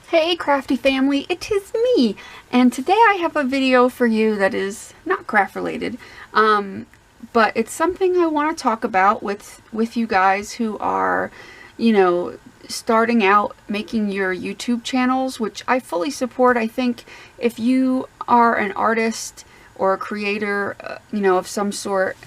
Hey crafty family, it is me, and today I have a video for you that is not craft related, but it's something I want to talk about with you guys who are, starting out making your YouTube channels, which I fully support. I think if you are an artist or a creator, of some sort,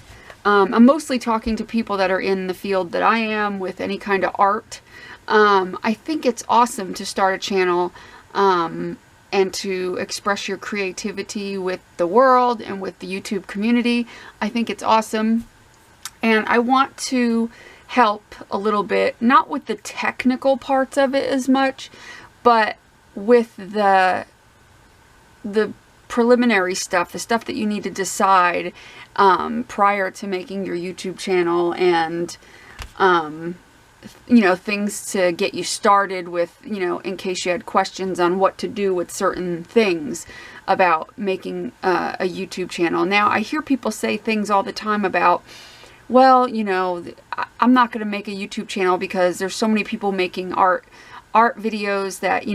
I'm mostly talking to people that are in the field that I am with any kind of art. I think it's awesome to start a channel and to express your creativity with the world and with the YouTube community. I think it's awesome, and I want to help a little bit, not with the technical parts of it as much, but with the preliminary stuff, the stuff that you need to decide prior to making your YouTube channel, and things to get you started with, in case you had questions on what to do with certain things about making a YouTube channel. Now, I hear people say things all the time about, well, I'm not going to make a YouTube channel because there's so many people making art videos that,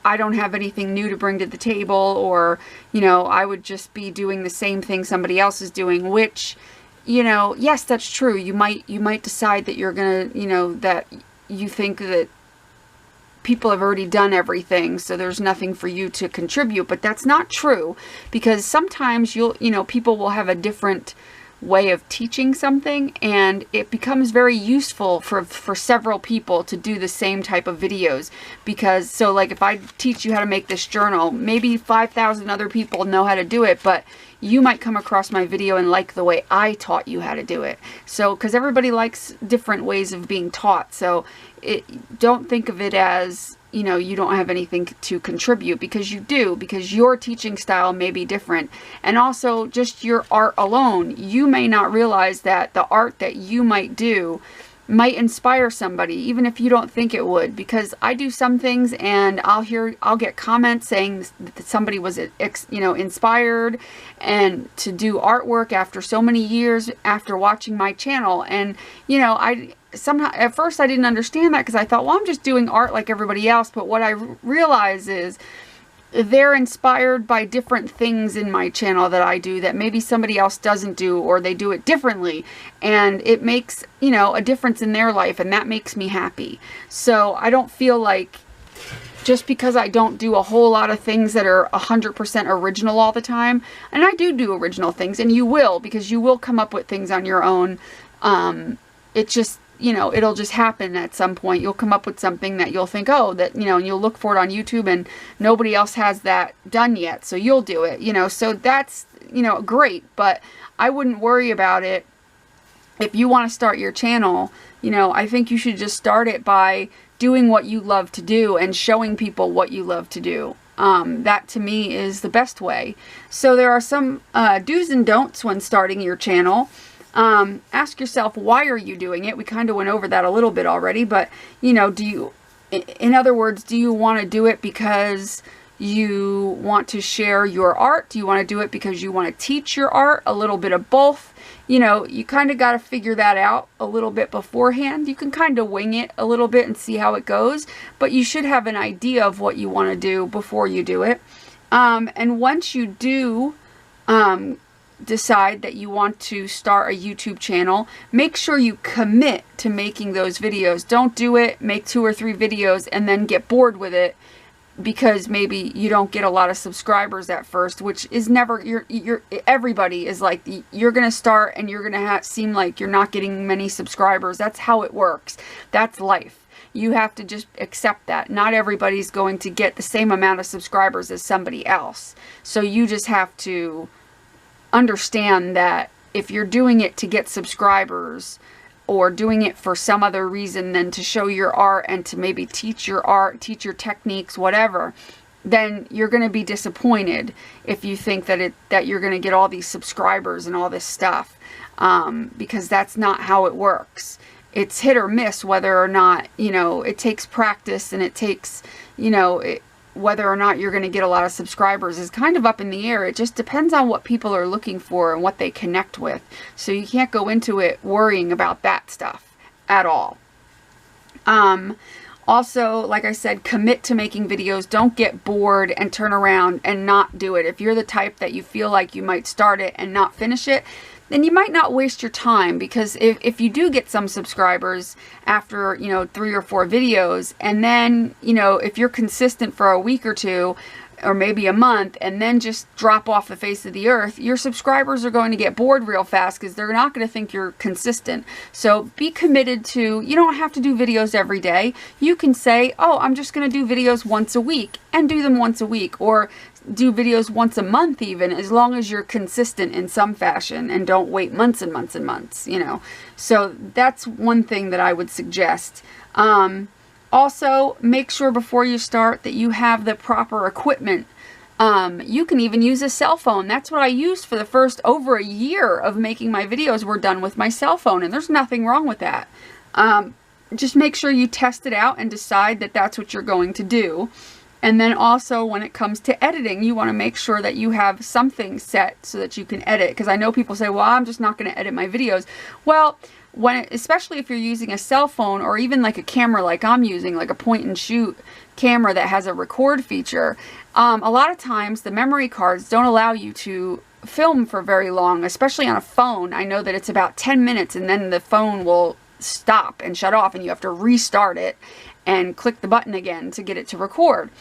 I don't have anything new to bring to the table, or, I would just be doing the same thing somebody else is doing, which, yes, that's true. You might decide that you're gonna, that you think that people have already done everything, so there's nothing for you to contribute, but that's not true, because sometimes people will have a different way of teaching something, and it becomes very useful for several people to do the same type of videos. Because, so like, if I teach you how to make this journal, maybe 5,000 other people know how to do it, but you might come across my video and like the way I taught you how to do it. So, because everybody likes different ways of being taught, so don't think of it as, you don't have anything to contribute, because you do, because your teaching style may be different. And also, just your art alone, you may not realize that the art that you might do might inspire somebody, even if you don't think it would. Because I do some things and I'll get comments saying that somebody was, inspired and to do artwork after so many years after watching my channel. And, somehow at first I didn't understand that, because I thought, well, I'm just doing art like everybody else. But what I realize is they're inspired by different things in my channel that I do that maybe somebody else doesn't do, or they do it differently, and it makes, a difference in their life, and that makes me happy. So I don't feel like just because I don't do a whole lot of things that are 100% original all the time, and I do original things, and you will, because you will come up with things on your own. It just, it'll just happen at some point. You'll come up with something that you'll think, oh, that, and you'll look for it on YouTube and nobody else has that done yet, so you'll do it, so that's, great. But I wouldn't worry about it. If you want to start your channel, I think you should just start it by doing what you love to do and showing people what you love to do. That to me is the best way. So there are some do's and don'ts when starting your channel. Ask yourself, why are you doing it? We kind of went over that a little bit already, but, in other words, do you want to do it because you want to share your art? Do you want to do it because you want to teach your art? A little bit of both. You kind of got to figure that out a little bit beforehand. You can kind of wing it a little bit and see how it goes, but you should have an idea of what you want to do before you do it. And once you do, decide that you want to start a YouTube channel, make sure you commit to making those videos. Don't do it, make 2 or 3 videos, and then get bored with it because maybe you don't get a lot of subscribers at first, which is never, everybody is like, you're going to start and you're going to seem like you're not getting many subscribers. That's how it works. That's life. You have to just accept that. Not everybody's going to get the same amount of subscribers as somebody else. So you just have to understand that if you're doing it to get subscribers, or doing it for some other reason than to show your art and to maybe teach your art, teach your techniques, whatever, then you're going to be disappointed if you think that you're going to get all these subscribers and all this stuff, because that's not how it works. It's hit or miss whether or not, it takes practice, and it takes, whether or not you're going to get a lot of subscribers is kind of up in the air. It just depends on what people are looking for and what they connect with. So you can't go into it worrying about that stuff at all. Also, like I said, commit to making videos. Don't get bored and turn around and not do it. If you're the type that you feel like you might start it and not finish it, then you might not waste your time, because if you do get some subscribers after, 3 or 4 videos, and then, if you're consistent for a week or two, or maybe a month, and then just drop off the face of the earth, your subscribers are going to get bored real fast, because they're not going to think you're consistent. So be committed to, you don't have to do videos every day. You can say, oh, I'm just going to do videos once a week, and do them once a week, or do videos once a month even, as long as you're consistent in some fashion and don't wait months and months and months, So that's one thing that I would suggest. Also, make sure before you start that you have the proper equipment. You can even use a cell phone. That's what I used for the first over a year of making my videos, were done with my cell phone, and there's nothing wrong with that. Just make sure you test it out and decide that that's what you're going to do. And then also, when it comes to editing, you want to make sure that you have something set so that you can edit. Because I know people say, well, I'm just not going to edit my videos. Well, especially if you're using a cell phone, or even like a camera like I'm using, like a point and shoot camera that has a record feature, a lot of times the memory cards don't allow you to film for very long, especially on a phone. I know that it's about 10 minutes and then the phone will stop and shut off, and you have to restart it and click the button again to get it to record.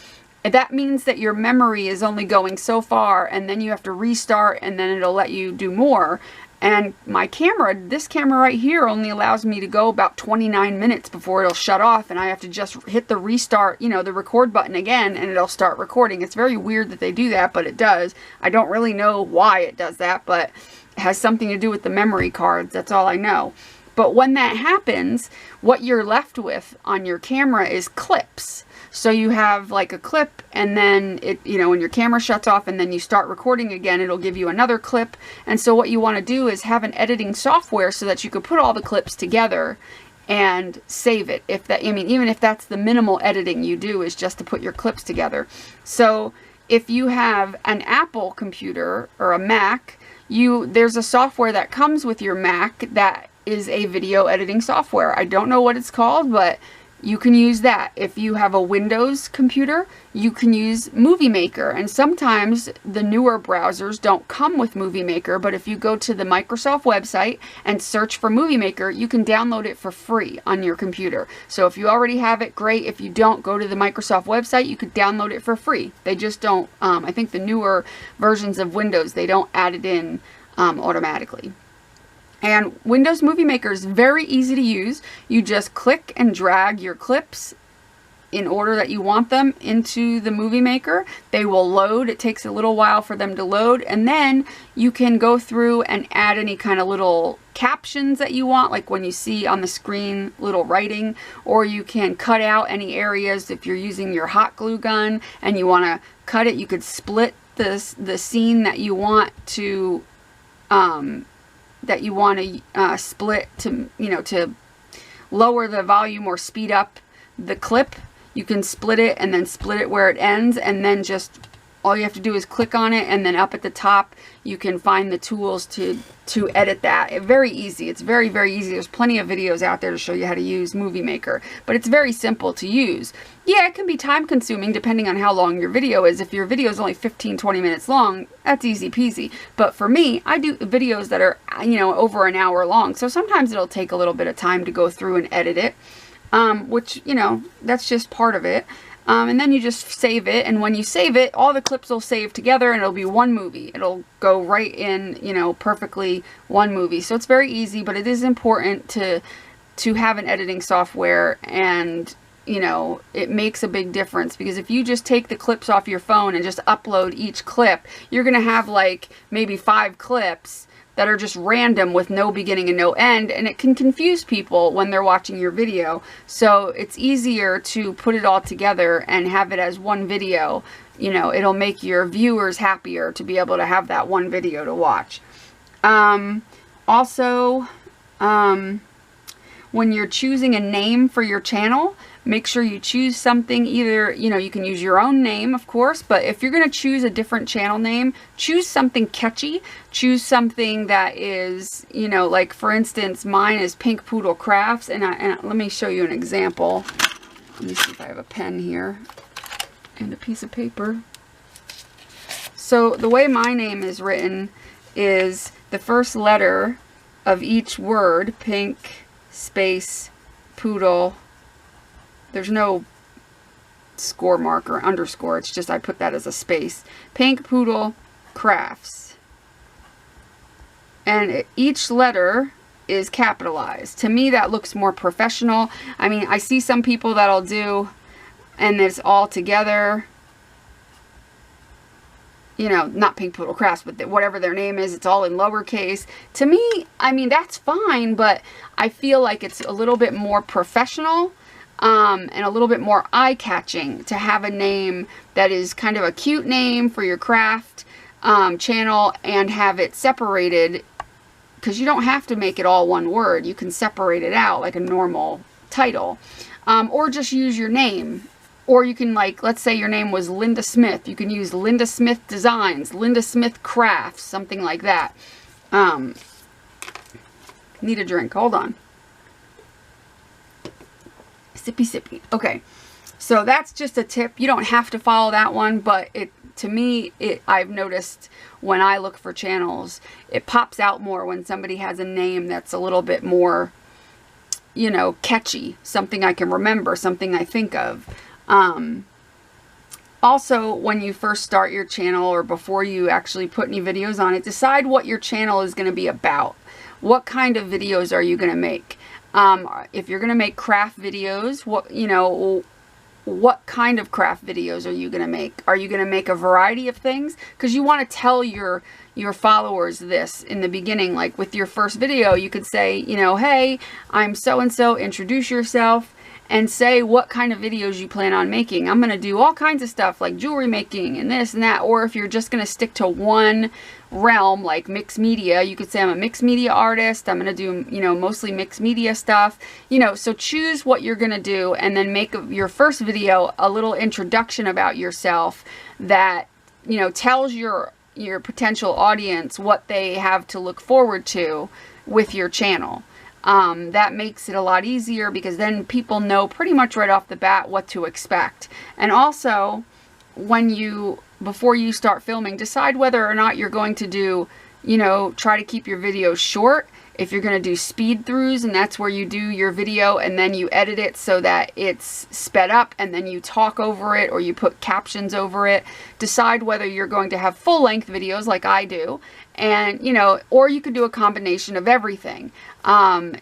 And that means that your memory is only going so far, and then you have to restart, and then it'll let you do more. And my camera, this camera right here, only allows me to go about 29 minutes before it'll shut off, and I have to just hit the restart, the record button again, and it'll start recording. It's very weird that they do that, but it does. I don't really know why it does that, but it has something to do with the memory cards. That's all I know. But when that happens, what you're left with on your camera is clips. So you have like a clip, and then it, when your camera shuts off and then you start recording again, it'll give you another clip. And so what you want to do is have an editing software so that you could put all the clips together and save it. Even if that's the minimal editing you do, is just to put your clips together. So if you have an Apple computer or a Mac, there's a software that comes with your Mac that is a video editing software. I don't know what it's called, but you can use that. If you have a Windows computer, you can use Movie Maker. And sometimes the newer browsers don't come with Movie Maker, but if you go to the Microsoft website and search for Movie Maker, you can download it for free on your computer. So if you already have it, great. If you don't, go to the Microsoft website, you could download it for free. They just don't, I think the newer versions of Windows, they don't add it in automatically. And Windows Movie Maker is very easy to use. You just click and drag your clips in order that you want them into the Movie Maker. They will load. It takes a little while for them to load. And then you can go through and add any kind of little captions that you want, like when you see on the screen little writing, or you can cut out any areas. If you're using your hot glue gun and you want to cut it, you could split the scene that you want to split to lower the volume or speed up the clip. You can split it and then split it where it ends, and then just all you have to do is click on it, and then up at the top you can find the tools to edit that. Very easy. It's very, very easy. There's plenty of videos out there to show you how to use Movie Maker, but it's very simple to use. Yeah, it can be time consuming depending on how long your video is. If your video is only 15-20 minutes long, that's easy peasy. But for me, I do videos that are over an hour long, so sometimes it'll take a little bit of time to go through and edit it, which that's just part of it. And then you just save it, and when you save it, all the clips will save together, and it'll be one movie. It'll go right in, perfectly one movie. So it's very easy, but it is important to have an editing software, and it makes a big difference, because if you just take the clips off your phone and just upload each clip, you're gonna have like maybe 5 clips that are just random with no beginning and no end, and it can confuse people when they're watching your video. So it's easier to put it all together and have it as one video. It'll make your viewers happier to be able to have that one video to watch. Also, when you're choosing a name for your channel, make sure you choose something. Either, you can use your own name, of course, but if you're going to choose a different channel name, choose something catchy. Choose something that is, like for instance, mine is Pink Poodle Crafts, and let me show you an example. Let me see if I have a pen here and a piece of paper. So the way my name is written is the first letter of each word, pink, space, poodle. There's no score mark or underscore. It's just I put that as a space. Pink, poodle, crafts. And each letter is capitalized. To me, that looks more professional. I mean, I see some people that'll do, and it's all together. You know, not Pink Poodle Crafts, but whatever their name is, it's all in lowercase. To me, I mean, that's fine, but I feel like it's a little bit more professional and a little bit more eye-catching to have a name that is kind of a cute name for your craft channel and have it separated, because you don't have to make it all one word. You can separate it out like a normal title, or just use your name. Or you can, like, let's say your name was Linda Smith. You can use Linda Smith Designs, Linda Smith Crafts, something like that. Need a drink. Hold on. Sippy, sippy. Okay. So that's just a tip. You don't have to follow that one, but to me, I've noticed when I look for channels, it pops out more when somebody has a name that's a little bit more, you know, catchy. Something I can remember, something I think of. Also, when you first start your channel or before you actually put any videos on it, decide what your channel is going to be about. What kind of videos are you going to make? If you're going to make craft videos, what kind of craft videos are you going to make? Are you going to make a variety of things? Because you want to tell your followers this in the beginning. Like with your first video, you could say, you know, hey, I'm so-and-so, introduce yourself. And say what kind of videos you plan on making. I'm going to do all kinds of stuff like jewelry making and this and that. Or if you're just going to stick to one realm like mixed media, you could say I'm a mixed media artist. I'm going to do, you know, mostly mixed media stuff. You know, so choose what you're going to do and then make your first video a little introduction about yourself that, you know, tells your potential audience what they have to look forward to with your channel. That makes it a lot easier because then people know pretty much right off the bat what to expect. And also, before you start filming, decide whether or not you're going to do, you know, try to keep your videos short. If you're going to do speed throughs, and that's where you do your video and then you edit it so that it's sped up and then you talk over it or you put captions over it. Decide whether you're going to have full-length videos like I do, and, you know, or you could do a combination of everything.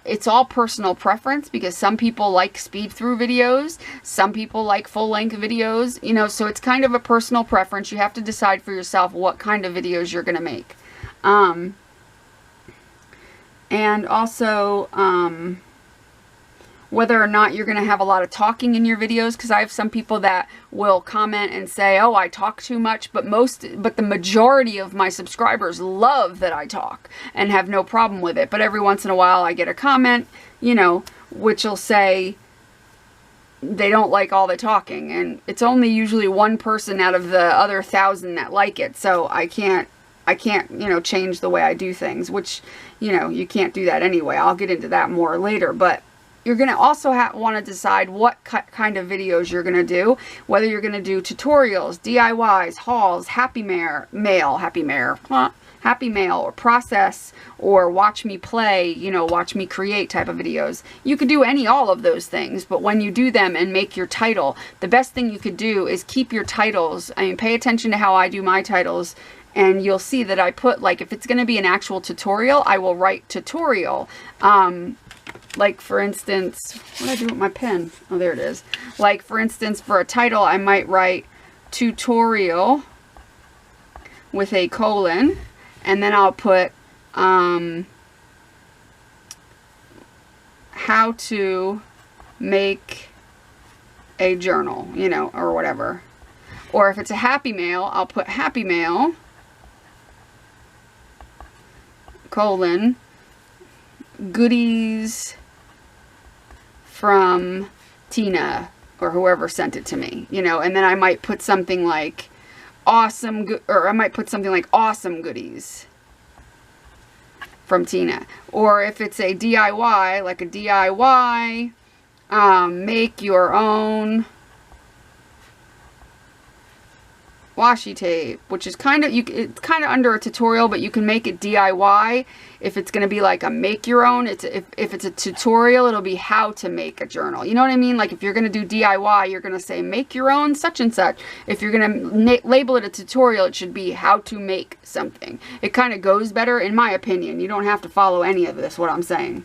It's all personal preference because some people like speed through videos, some people like full-length videos, you know, so it's kind of a personal preference. You have to decide for yourself what kind of videos you're going to make. And also, whether or not you're going to have a lot of talking in your videos, because I have some people that will comment and say, oh, I talk too much, but the majority of my subscribers love that I talk and have no problem with it. But every once in a while I get a comment, you know, which will say they don't like all the talking, and it's only usually one person out of the other 1,000 that like it, so I can't, you know, change the way I do things, which, you know, you can't do that anyway. I'll get into that more later, but you're going to also want to decide what kind of videos you're going to do, whether you're going to do tutorials, DIYs, hauls, happy mail, or process, or watch me play, you know, watch me create type of videos. You could do all of those things, but when you do them and make your title, the best thing you could do is keep your titles. I mean, pay attention to how I do my titles, and you'll see that I put, like, if it's going to be an actual tutorial, I will write tutorial. Like, for instance, what did I do with my pen? Oh, there it is. Like, for instance, for a title, I might write tutorial with a colon, and then I'll put how to make a journal, you know, or whatever. Or if it's a happy mail, I'll put happy mail, colon, goodies from Tina or whoever sent it to me, you know, and then I might put something like awesome goodies from Tina. Or if it's a DIY, like a DIY make your own washi tape, which is kind of, it's kind of under a tutorial, but you can make it DIY. If it's going to be like a make your own, if it's a tutorial, it'll be how to make a journal. You know what I mean? Like if you're going to do DIY, you're going to say make your own such and such. If you're going to label it a tutorial, it should be how to make something. It kind of goes better, in my opinion. You don't have to follow any of this, what I'm saying.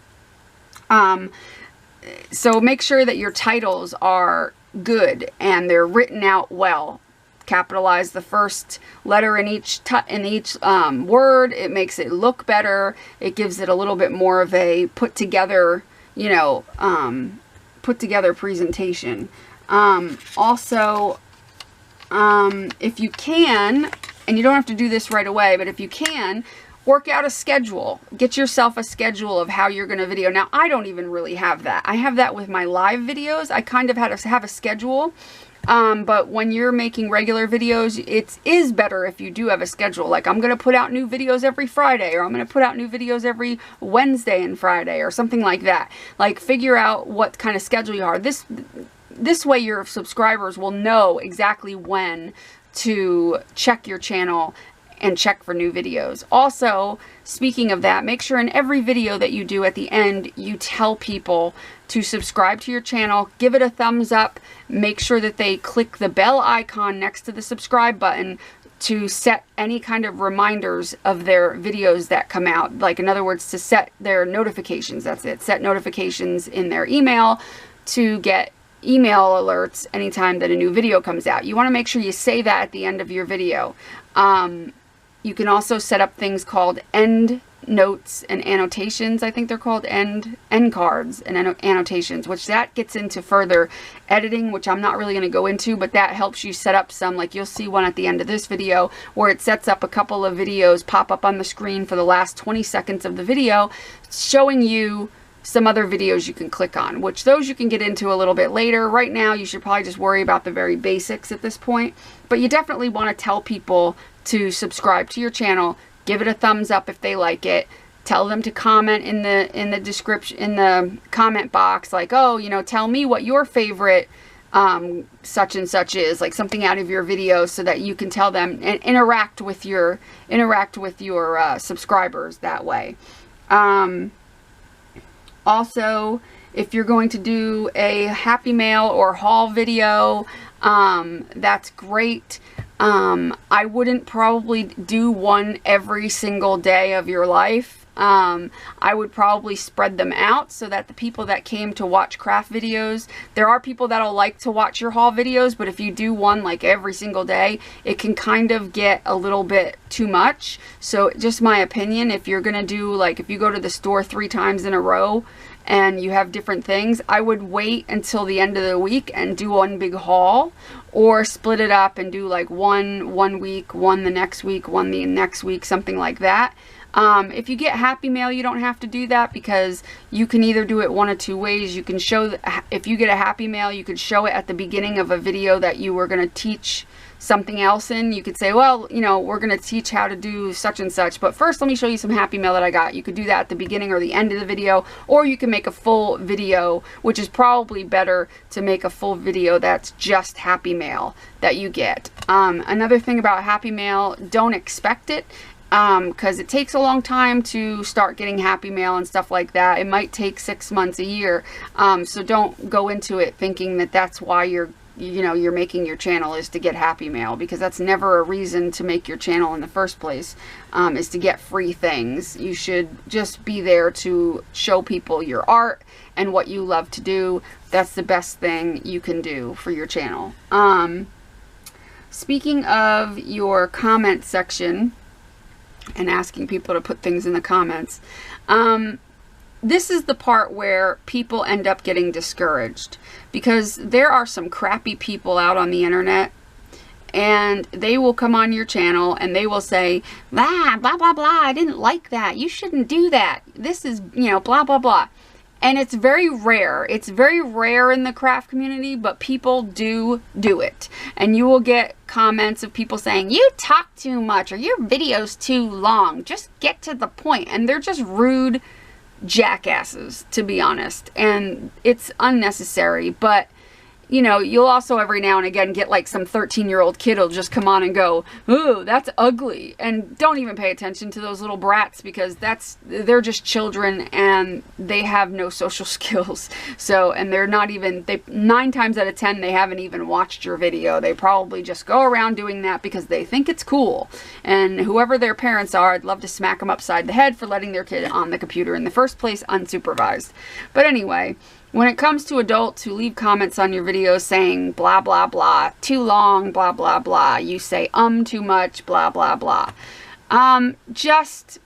So make sure that your titles are good and they're written out well. Capitalize the first letter in each word. It makes it look better. It gives it a little bit more of a put together, you know, put together presentation. Also, if you can, and you don't have to do this right away, but if you can, work out a schedule. Get yourself a schedule of how you're going to video. Now, I don't even really have that. I have that with my live videos. I kind of have a schedule. But when you're making regular videos, it is better if you do have a schedule. Like I'm going to put out new videos every Friday, or I'm going to put out new videos every Wednesday and Friday, or something like that. Like figure out what kind of schedule you are. This way your subscribers will know exactly when to check your channel and check for new videos. Also, speaking of that, make sure in every video that you do at the end, you tell people to subscribe to your channel, give it a thumbs up, make sure that they click the bell icon next to the subscribe button to set any kind of reminders of their videos that come out. Like in other words, to set their notifications, that's it. Set notifications in their email to get email alerts anytime that a new video comes out. You want to make sure you say that at the end of your video. You can also set up things called end notes and annotations. I think they're called end cards and annotations, which that gets into further editing, which I'm not really going to go into, but that helps you set up some, like you'll see one at the end of this video where it sets up a couple of videos pop up on the screen for the last 20 seconds of the video, showing you some other videos you can click on, which those you can get into a little bit later. Right now, you should probably just worry about the very basics at this point, but you definitely want to tell people to subscribe to your channel, give it a thumbs up if they like it, tell them to comment in the description, in the comment box, like, oh, you know, tell me what your favorite such and such is, like something out of your video, so that you can tell them and interact with your subscribers that way. Also, if you're going to do a Happy Mail or haul video, that's great. I wouldn't probably do one every single day of your life. I would probably spread them out so that the people that came to watch craft videos, there are people that'll like to watch your haul videos, but if you do one like every single day, it can kind of get a little bit too much. So just my opinion, if you're gonna do, like, if you go to the store 3 times in a row and you have different things, I would wait until the end of the week and do one big haul, or split it up and do like one week, one the next week, one the next week, something like that. If you get Happy Mail, you don't have to do that, because you can either do it one of 2 ways. You can show, if you get a Happy Mail, you could show it at the beginning of a video that you were going to teach something else in. You could say, well, you know, we're going to teach how to do such and such, but first let me show you some Happy Mail that I got. You could do that at the beginning or the end of the video, or you can make a full video, which is probably better to make a full video that's just Happy Mail that you get. Another thing about Happy Mail, don't expect it, because it takes a long time to start getting Happy Mail and stuff like that. It might take 6 months, a year. So don't go into it thinking that that's why you're making your channel, is to get Happy Mail, because that's never a reason to make your channel in the first place, is to get free things. You should just be there to show people your art and what you love to do. That's the best thing you can do for your channel. Speaking of your comment section and asking people to put things in the comments, this is the part where people end up getting discouraged, because there are some crappy people out on the internet, and they will come on your channel and they will say, blah, blah, blah, blah, I didn't like that. You shouldn't do that. This is, you know, blah, blah, blah. And it's very rare. It's very rare in the craft community, but people do it. And you will get comments of people saying, you talk too much, or your video's too long. Just get to the point. And they're just rude jackasses, to be honest. And it's unnecessary, but you know, you'll also every now and again get like some 13-year-old kid will just come on and go, "Ooh, that's ugly." And don't even pay attention to those little brats, because they're just children and they have no social skills. So, and they're not even, 9 times out of 10, they haven't even watched your video. They probably just go around doing that because they think it's cool. And whoever their parents are, I'd love to smack them upside the head for letting their kid on the computer in the first place unsupervised. But anyway, when it comes to adults who leave comments on your videos saying blah, blah, blah, too long, blah, blah, blah, you say too much, blah, blah, blah, just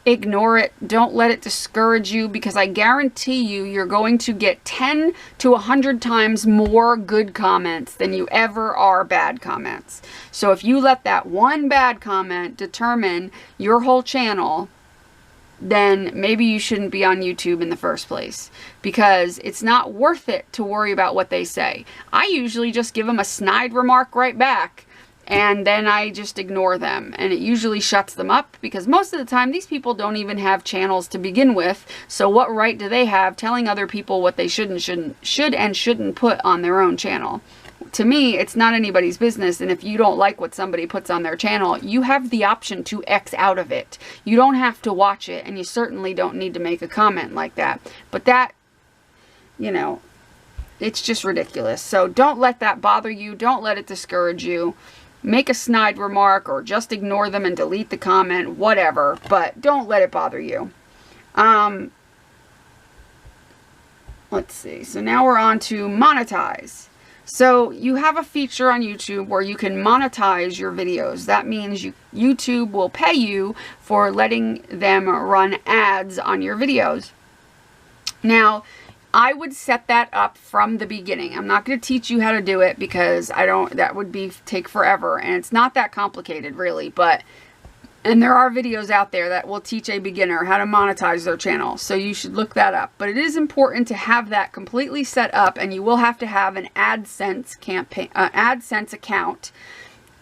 ignore it. Don't let it discourage you, because I guarantee you, you're going to get 10 to 100 times more good comments than you ever are bad comments. So if you let that one bad comment determine your whole channel, then maybe you shouldn't be on YouTube in the first place, because it's not worth it to worry about what they say. I usually just give them a snide remark right back, and then I just ignore them, and it usually shuts them up, because most of the time these people don't even have channels to begin with. So what right do they have telling other people what they should and shouldn't put on their own channel? To me, it's not anybody's business, and if you don't like what somebody puts on their channel, you have the option to X out of it. You don't have to watch it, and you certainly don't need to make a comment like that. But that, you know, it's just ridiculous. So don't let that bother you. Don't let it discourage you. Make a snide remark, or just ignore them and delete the comment, whatever, but don't let it bother you. Let's see. So now we're on to monetize. So you have a feature on YouTube where you can monetize your videos. That means YouTube will pay you for letting them run ads on your videos. Now, I would set that up from the beginning. I'm not going to teach you how to do it, because that would take forever, and it's not that complicated really, and there are videos out there that will teach a beginner how to monetize their channel. So you should look that up. But it is important to have that completely set up, and you will have to have an AdSense account.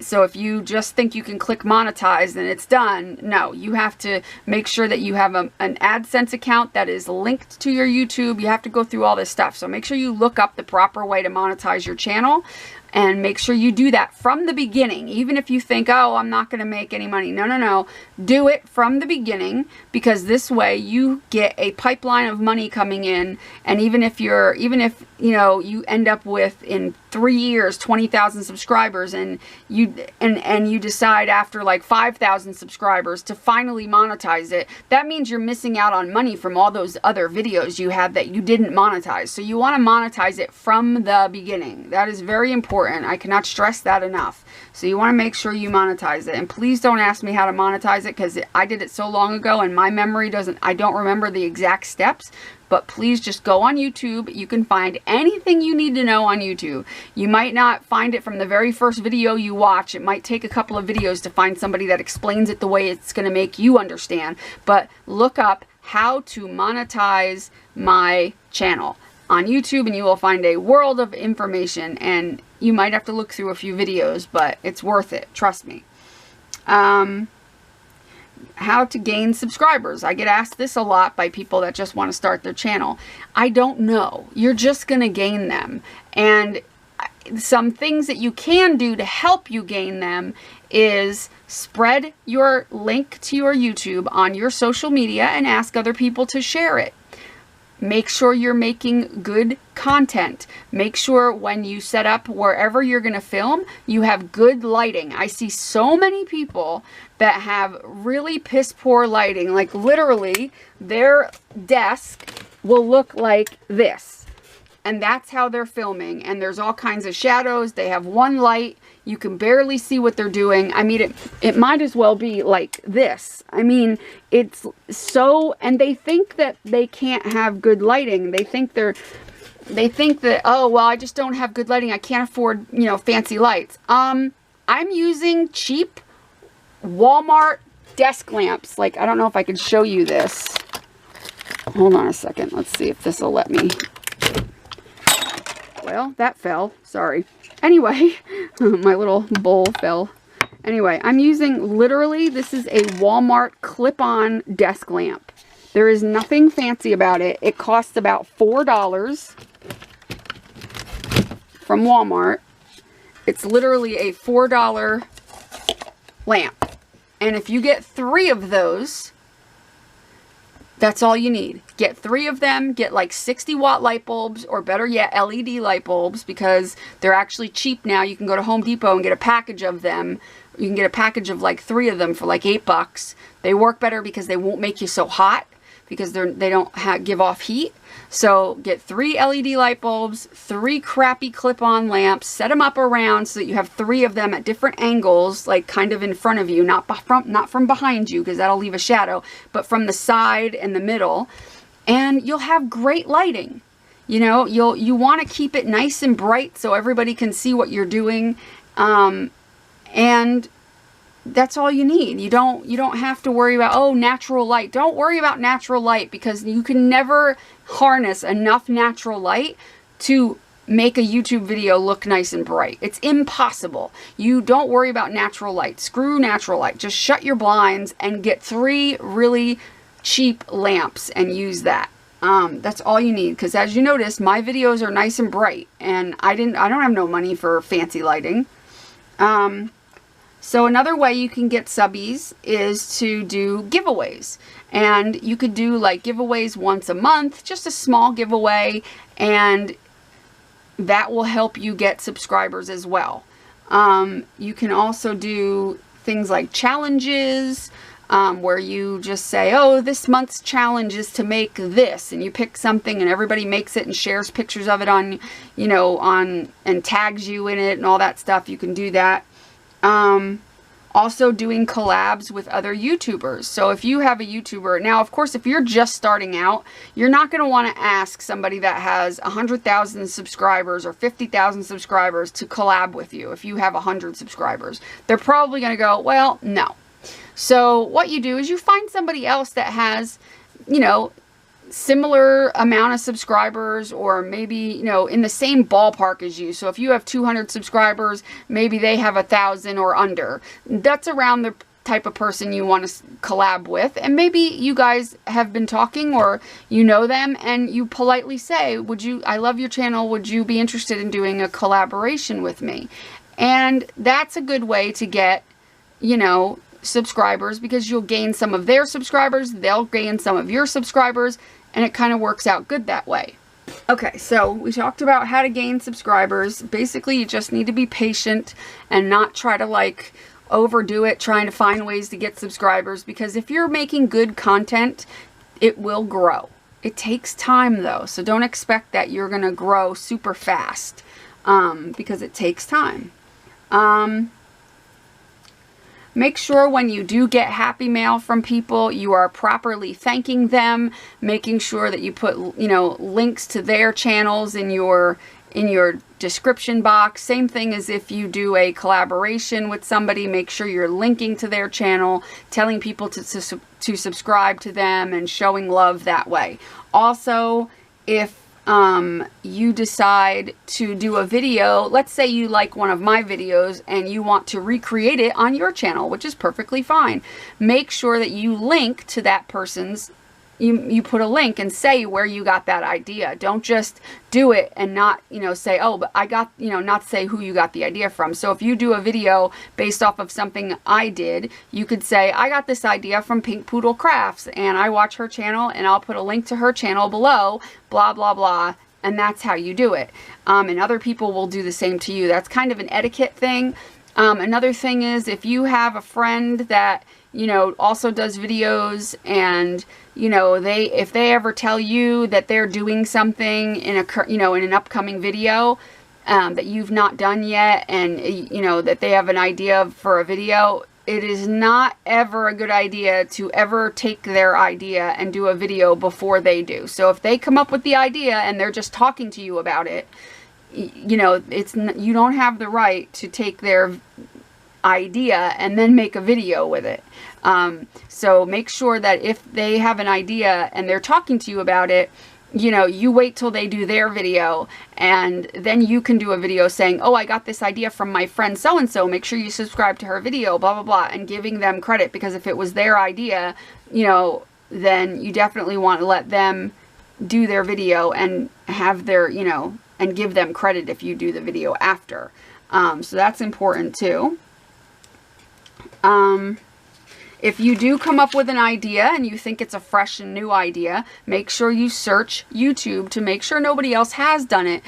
So if you just think you can click monetize and it's done, no, you have to make sure that you have an AdSense account that is linked to your YouTube. You have to go through all this stuff. So make sure you look up the proper way to monetize your channel, and make sure you do that from the beginning. Even if you think, oh, I'm not going to make any money. No, no, no. Do it from the beginning, because this way you get a pipeline of money coming in. And even if you know, you end up with in 3 years 20,000 subscribers, and you decide after like 5,000 subscribers to finally monetize it, that means you're missing out on money from all those other videos you have that you didn't monetize. So you want to monetize it from the beginning. That is very important. I cannot stress that enough. So you want to make sure you monetize it. And please don't ask me how to monetize it, because I did it so long ago and my memory I don't remember the exact steps. But please just go on YouTube. You can find anything you need to know on YouTube. You might not find it from the very first video you watch. It might take a couple of videos to find somebody that explains it the way it's going to make you understand. But look up how to monetize my channel on YouTube, and you will find a world of information, and you might have to look through a few videos, but it's worth it, trust me. How to gain subscribers. I get asked this a lot by people that just want to start their channel. I don't know. You're just going to gain them. And some things that you can do to help you gain them is spread your link to your YouTube on your social media and ask other people to share it. Make sure you're making good content. Make sure when you set up wherever you're going to film, you have good lighting. I see so many people that have really piss poor lighting. Like literally, their desk will look like this. And that's how they're filming. And there's all kinds of shadows. They have one light. You can barely see what they're doing. I mean, it might as well be like this. I mean, it's so, and they think that they can't have good lighting. They think that, oh, well, I just don't have good lighting. I can't afford, you know, fancy lights. I'm using cheap Walmart desk lamps. Like, I don't know if I can show you this. Hold on a second. Let's see if this will let me. Well, that fell. Sorry. Anyway, my little bowl fell. Anyway, I'm using literally, this is a Walmart clip-on desk lamp. There is nothing fancy about it. It costs about $4 from Walmart. It's literally a $4 lamp. And if you get 3 of those, that's all you need. Get 3 of them, get like 60-watt light bulbs, or better yet, LED light bulbs, because they're actually cheap now. You can go to Home Depot and get a package of them. You can get a package of like 3 of them for like $8. They work better because they won't make you so hot, because they don't give off heat. So get 3 LED light bulbs, 3 crappy clip-on lamps, set them up around so that you have 3 of them at different angles, like kind of in front of you, not from behind you, because that'll leave a shadow, but from the side and the middle, and you'll have great lighting. You know, you want to keep it nice and bright so everybody can see what you're doing, and that's all you need. You don't have to worry about, oh, natural light. Don't worry about natural light, because you can never harness enough natural light to make a YouTube video look nice and bright. It's impossible. You don't worry about natural light. Screw natural light. Just shut your blinds and get 3 really cheap lamps and use that. That's all you need, because as you notice, my videos are nice and bright, and I don't have no money for fancy lighting. So another way you can get subbies is to do giveaways. And you could do like giveaways once a month, just a small giveaway, and that will help you get subscribers as well. You can also do things like challenges, where you just say, oh, this month's challenge is to make this, and you pick something and everybody makes it and shares pictures of it on, you know, and tags you in it and all that stuff. You can do that. Also doing collabs with other YouTubers. So if you have a YouTuber, now of course if you're just starting out, you're not going to want to ask somebody that has 100,000 subscribers or 50,000 subscribers to collab with you if you have 100 subscribers. They're probably going to go, well, no. So what you do is you find somebody else that has, you know, similar amount of subscribers, or maybe, you know, in the same ballpark as you. So if you have 200 subscribers, maybe they have 1,000 or under. That's around the type of person you want to collab with. And maybe you guys have been talking, or you know them, and you politely say, I love your channel, would you be interested in doing a collaboration with me? And that's a good way to get, you know, subscribers, because you'll gain some of their subscribers, they'll gain some of your subscribers, and it kind of works out good that way. Okay, so we talked about how to gain subscribers. Basically, you just need to be patient and not try to like overdo it trying to find ways to get subscribers, because if you're making good content, it will grow. It takes time though, so don't expect that you're gonna grow super fast, because it takes time. Make sure when you do get happy mail from people, you are properly thanking them, making sure that you put, you know, links to their channels in your description box. Same thing as if you do a collaboration with somebody, make sure you're linking to their channel, telling people to subscribe to them, and showing love that way. Also, if you decide to do a video, let's say you like one of my videos and you want to recreate it on your channel, which is perfectly fine. Make sure that you link to that person's, you put a link and say where you got that idea. Don't just do it and not, you know, say, oh, but I got, you know, not say who you got the idea from. So if you do a video based off of something I did, you could say, I got this idea from Pink Poodle Crafts, and I watch her channel, and I'll put a link to her channel below, blah, blah, blah. And that's how you do it. And other people will do the same to you. That's kind of an etiquette thing. Another thing is, if you have a friend that, you know, also does videos, and, you know, if they ever tell you that they're doing something in an upcoming video that you've not done yet, and, you know, that they have an idea for a video, it is not ever a good idea to ever take their idea and do a video before they do. So if they come up with the idea and they're just talking to you about it, you know, you don't have the right to take their idea and then make a video with it. So make sure that if they have an idea and they're talking to you about it, you know, you wait till they do their video, and then you can do a video saying, oh, I got this idea from my friend so-and-so, make sure you subscribe to her video, blah, blah, blah, and giving them credit, because if it was their idea, you know, then you definitely want to let them do their video and have their, you know, and give them credit if you do the video after. So that's important too. If you do come up with an idea and you think it's a fresh and new idea, make sure you search YouTube to make sure nobody else has done it.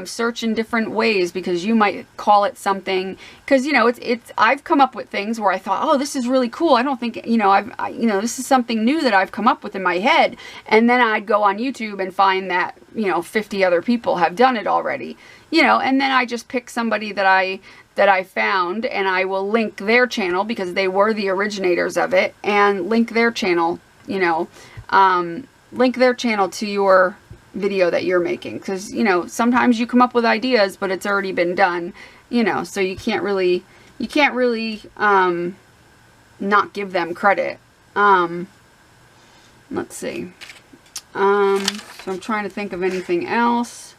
Search in different ways, because you might call it something, because, you know, I've come up with things where I thought, oh, this is really cool. I don't think, you know, you know, this is something new that I've come up with in my head. And then I'd go on YouTube and find that, you know, 50 other people have done it already, you know, and then I just pick somebody that I found, and I will link their channel because they were the originators of it, and link their channel, you know, link their channel to your video that you're making, because, you know, sometimes you come up with ideas, but it's already been done, you know, so you can't really not give them credit. Let's see. So I'm trying to think of anything else.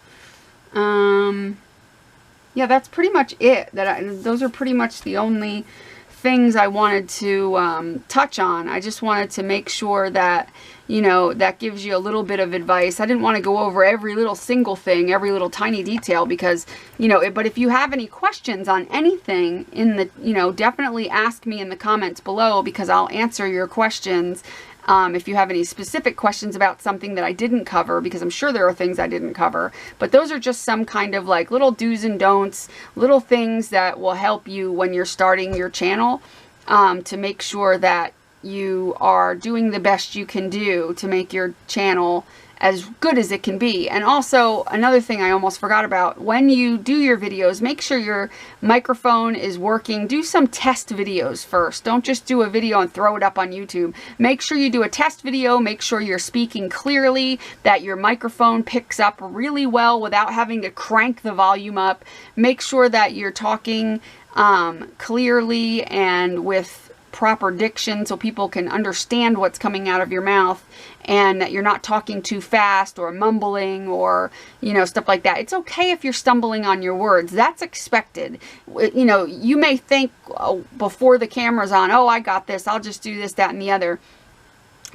Yeah, that's pretty much it. Those are pretty much the only things I wanted to touch on. I just wanted to make sure that, you know, that gives you a little bit of advice. I didn't want to go over every little single thing, every little tiny detail, because, you know, but if you have any questions on anything in the, you know, definitely ask me in the comments below, because I'll answer your questions. If you have any specific questions about something that I didn't cover, because I'm sure there are things I didn't cover, but those are just some kind of like little do's and don'ts, little things that will help you when you're starting your channel, to make sure that you are doing the best you can do to make your channel as good as it can be. And also, another thing I almost forgot about, when you do your videos, make sure your microphone is working. Do some test videos first. Don't just do a video and throw it up on YouTube. Make sure you do a test video. Make sure you're speaking clearly, that your microphone picks up really well without having to crank the volume up. Make sure that you're talking clearly and with proper diction so people can understand what's coming out of your mouth, and that you're not talking too fast or mumbling or, you know, stuff like that. It's okay if you're stumbling on your words. That's expected. You know, you may think before the camera's on, oh, I got this, I'll just do this, that, and the other.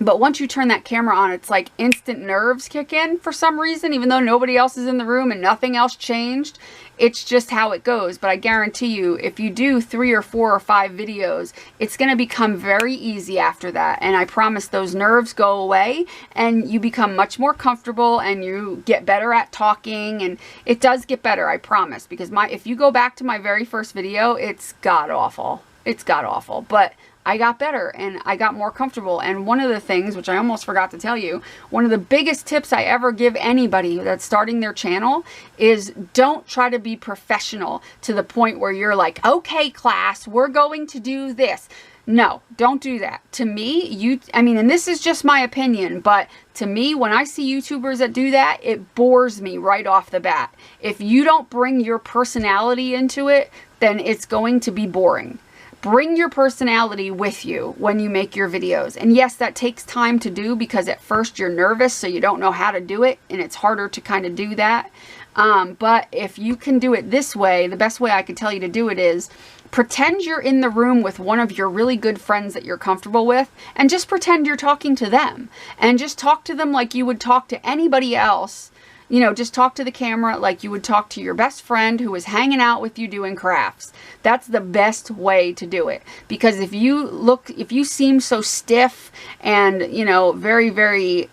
But once you turn that camera on, it's like instant nerves kick in for some reason, even though nobody else is in the room and nothing else changed. It's just how it goes. But I guarantee you, if you do 3 or 4 or 5 videos, it's going to become very easy after that. And I promise those nerves go away and you become much more comfortable and you get better at talking. And it does get better, I promise. Because if you go back to my very first video, it's god-awful. It's god-awful. But I got better and I got more comfortable. And one of the things, which I almost forgot to tell you, one of the biggest tips I ever give anybody that's starting their channel is don't try to be professional to the point where you're like, okay, class, we're going to do this. No, don't do that. To me, I mean, and this is just my opinion, but to me, when I see YouTubers that do that, it bores me right off the bat. If you don't bring your personality into it, then it's going to be boring. Bring your personality with you when you make your videos. And yes, that takes time to do because at first you're nervous, so you don't know how to do it, and it's harder to kind of do that. But if you can do it this way, the best way I could tell you to do it is pretend you're in the room with one of your really good friends that you're comfortable with, and just pretend you're talking to them. And just talk to them like you would talk to anybody else. You know, just talk to the camera like you would talk to your best friend who was hanging out with you doing crafts. That's the best way to do it. Because if you seem so stiff and, you know, very, very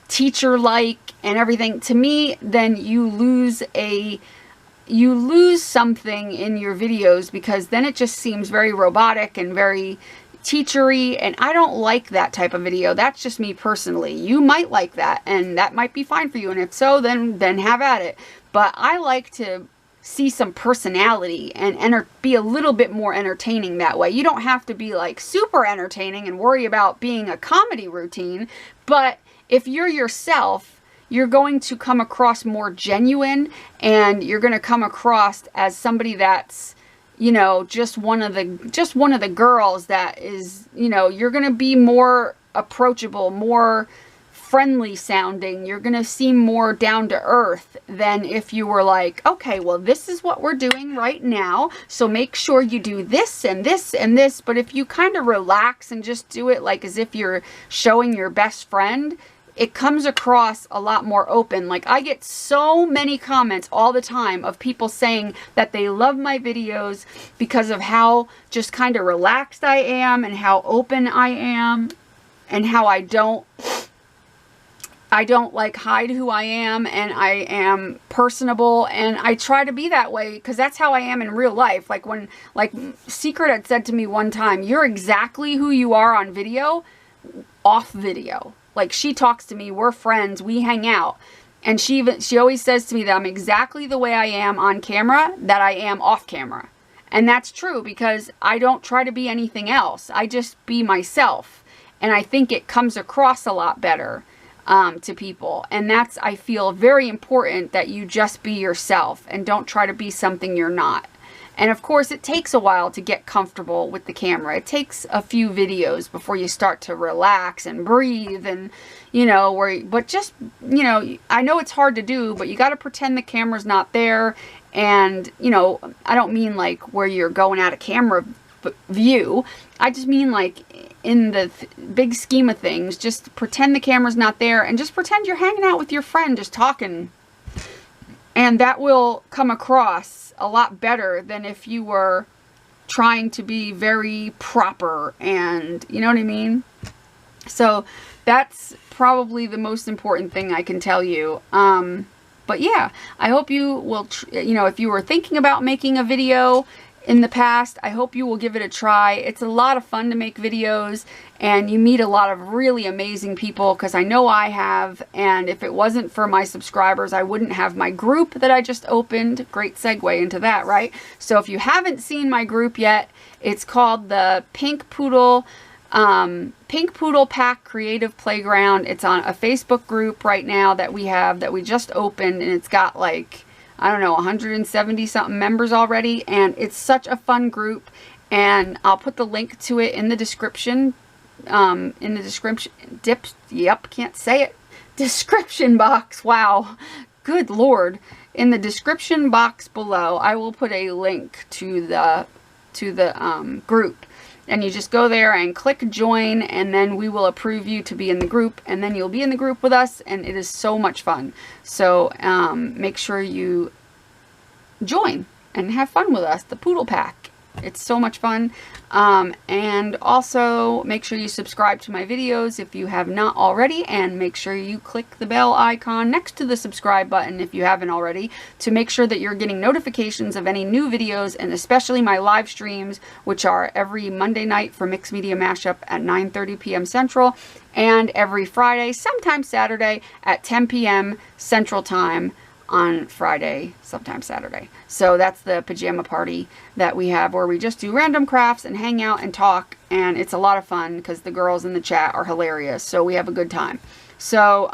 teacher-like and everything, to me, then you lose something in your videos, because then it just seems very robotic and very teachery, and I don't like that type of video. That's just me personally. You might like that, and that might be fine for you, and if so, then have at it. But I like to see some personality and be a little bit more entertaining that way. You don't have to be like super entertaining and worry about being a comedy routine, but if you're yourself, you're going to come across more genuine, and you're going to come across as somebody that's, you know, just one of the girls that is, you know, you're going to be more approachable, more friendly sounding. You're going to seem more down to earth than if you were like, okay, well, this is what we're doing right now, so make sure you do this and this and this. But if you kind of relax and just do it like as if you're showing your best friend, it comes across a lot more open. Like, I get so many comments all the time of people saying that they love my videos because of how just kind of relaxed I am and how open I am and how I don't like hide who I am, and I am personable, and I try to be that way because that's how I am in real life. Like, when, like, Secret had said to me one time, you're exactly who you are on video, off video. Like, she talks to me, we're friends, we hang out. And she always says to me that I'm exactly the way I am on camera that I am off camera. And that's true, because I don't try to be anything else. I just be myself. And I think it comes across a lot better to people. And that's, I feel, very important, that you just be yourself and don't try to be something you're not. And of course, it takes a while to get comfortable with the camera. It takes a few videos before you start to relax and breathe and, you know, but just, you know, I know it's hard to do, but you got to pretend the camera's not there. And, you know, I don't mean like where you're going out of camera view. I just mean like in the big scheme of things, just pretend the camera's not there and just pretend you're hanging out with your friend, just talking. And that will come across a lot better than if you were trying to be very proper, and you know what I mean? So that's probably the most important thing I can tell you. But yeah, I hope you will, you know, if you were thinking about making a video in the past, I hope you will give it a try. It's a lot of fun to make videos, and you meet a lot of really amazing people, because I know I have. And if it wasn't for my subscribers, I wouldn't have my group that I just opened. Great segue into that, right? So if you haven't seen my group yet, it's called the Pink Poodle Pack Creative Playground. It's on a Facebook group right now that we have, that we just opened, and it's got like, I don't know, 170 something members already, and it's such a fun group. And I'll put the link to it in the description, description box. Wow, good Lord. In the description box below, I will put a link to the group. And you just go there and click join, and then we will approve you to be in the group, and then you'll be in the group with us, and it is so much fun. So make sure you join and have fun with us, the Poodle Pack. It's so much fun. And also make sure you subscribe to my videos if you have not already, and make sure you click the bell icon next to the subscribe button if you haven't already, to make sure that you're getting notifications of any new videos, and especially my live streams, which are every Monday night for Mixed Media Mashup at 9:30 p.m. Central, and every Friday, sometimes Saturday at 10 p.m. Central Time on Friday, sometimes Saturday. So that's the pajama party that we have, where we just do random crafts and hang out and talk, and it's a lot of fun because the girls in the chat are hilarious, so we have a good time. So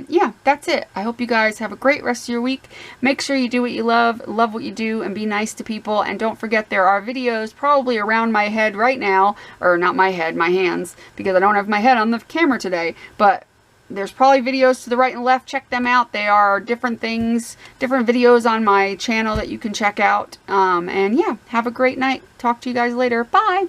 yeah, that's it. I hope you guys have a great rest of your week. Make sure you do what you love what you do, and be nice to people. And don't forget, there are videos probably around my head right now, or not my head, my hands, because I don't have my head on the camera today, but there's probably videos to the right and left. Check them out. They are different things, different videos on my channel that you can check out. And yeah, have a great night. Talk to you guys later. Bye.